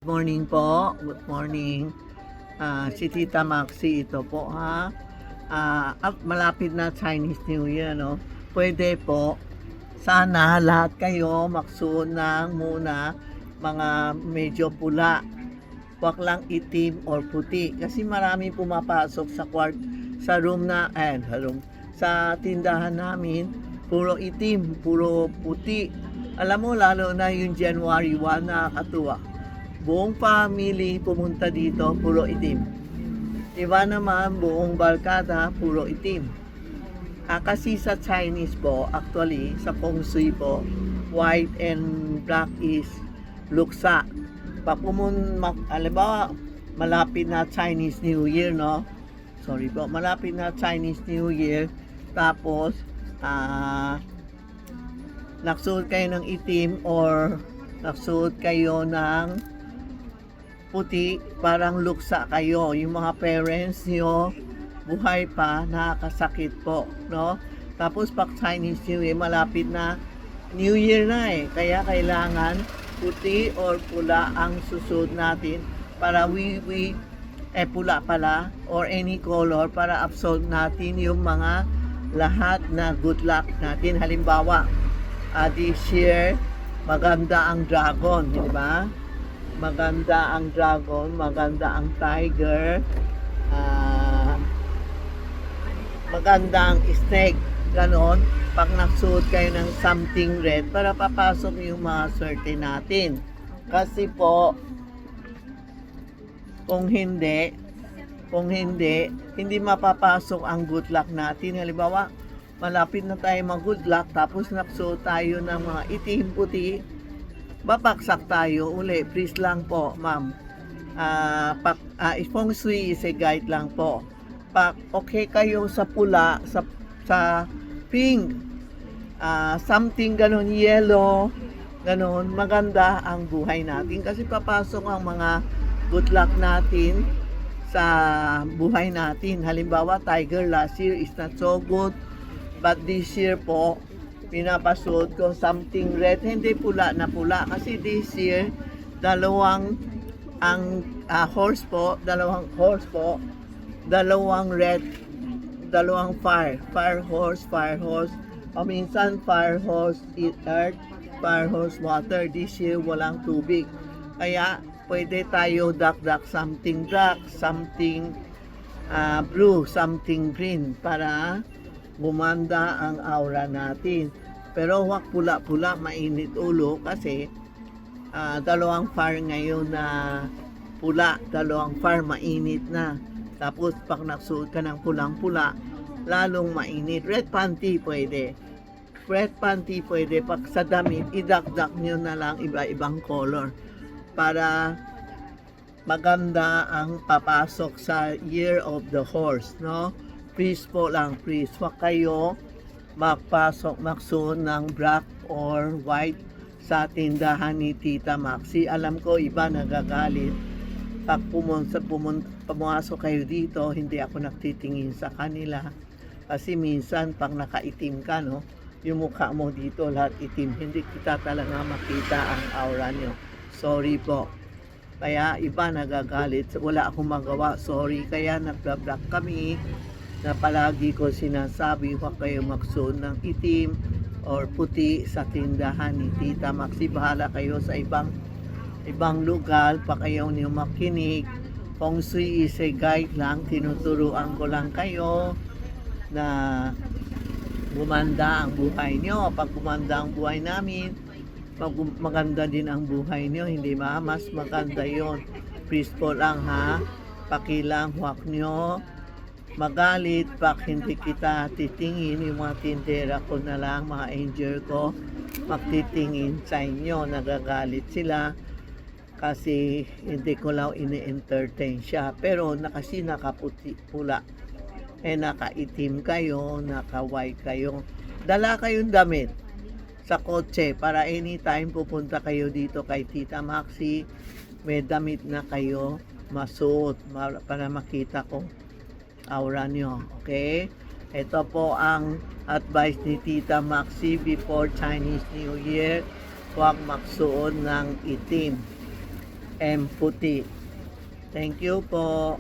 Good morning po. Good morning. Si Tita Maxi ito po ha. At malapit na Chinese New Year, no? Pwede po, sana lahat kayo magsuot ng muna mga medyo pula. Huwag lang itim or puti. Kasi marami pumapasok sa room sa tindahan namin. Puro itim, puro puti. Alam mo, lalo na yung January 1, nakakatuwa. Buong family pumunta dito, puro itim. Iba naman, buong barkada, puro itim. Kasi sa Chinese po, actually, sa Feng Shui po, white and black is luksa. Pag alam malapit na Chinese New Year, no? Sorry po, malapit na Chinese New Year, tapos, nagsuot kayo ng itim or nagsuot kayo ng puti, parang luksa kayo. Yung mga parents nyo, buhay pa, nakakasakit po, no? Tapos pag Chinese New Year, malapit na New Year na eh. Kaya kailangan puti or pula ang susuot natin para pula pala or any color para absorb natin yung mga lahat na good luck natin. Halimbawa, this year, maganda ang dragon, di ba? Maganda ang dragon, maganda ang tiger, maganda ang snake, ganon. Pag nagsuot kayo ng something red, para papasok yung mga swerte natin. Kasi po, kung hindi mapapasok ang good luck natin. Halimbawa, malapit na tayo mag-good luck, tapos nagsuot tayo ng mga itim, puti, babaksak tayo uli. Please lang po, ma'am. Feng Shui is a guide lang po. Pag okay kayo sa pula, sa pink, something ganon, yellow, ganon, maganda ang buhay natin. Kasi papasok ang mga good luck natin sa buhay natin. Halimbawa, tiger last year is not so good, but this year po, pinapasuot ko something red, hindi pula na pula. Kasi this year, dalawang horse po, dalawang red, dalawang fire horse, paminsan fire horse eat earth, fire horse water. This year, walang tubig. Kaya, pwede tayo dakdak something dark, something blue, something green para gumanda ang aura natin. Pero huwag pula-pula, mainit ulo kasi dalawang fire ngayon na pula, dalawang fire mainit na. Tapos pag nagsuot ka ng pulang-pula, lalong mainit. Red panty pwede. Pag sa damit, idakdak nyo na lang iba-ibang color para maganda ang papasok sa Year of the Horse, no? Please po lang, please. Huwag kayo magsuot ng black or white sa tindahan ni Tita Maxi. Alam ko, iba nagagalit. Pag pumasok kayo dito, hindi ako nagtitingin sa kanila. Kasi minsan, pag nakaitim ka, no? Yung mukha mo dito, lahat itim. Hindi kita talaga makita ang aura nyo. Sorry po. Kaya iba nagagalit. Wala akong magawa. Sorry. Kaya nagda-block kami na palagi ko sinasabi, huwag kayo magsuot ng itim or puti sa tindahan ni Tita Maxi. Bahala kayo sa ibang lugar, pa kayo niyo makinig. Feng Shui is a guide lang, tinuturuan ko lang kayo na gumanda ang buhay nyo. Pag gumanda ang buhay namin, maganda din ang buhay nyo, hindi ba? Mas maganda yon. Please po lang ha, pakilang huwag nyo magalit pag hindi kita titingin. Yung mga tindera ko na lang, mga angel ko, magtitingin sa inyo. Nagagalit sila kasi hindi ko lang ini-entertain siya. Pero kasi nakaputi pula, nakaitim kayo, naka-white kayo, dala kayong damit sa kotse para anytime pupunta kayo dito kay Tita Maxi, may damit na kayo masuot para makita ko aura nyo. Okay? Ito po ang advice ni Tita Maxi before Chinese New Year. Huwag magsuot ng itim. and puti. Thank you po.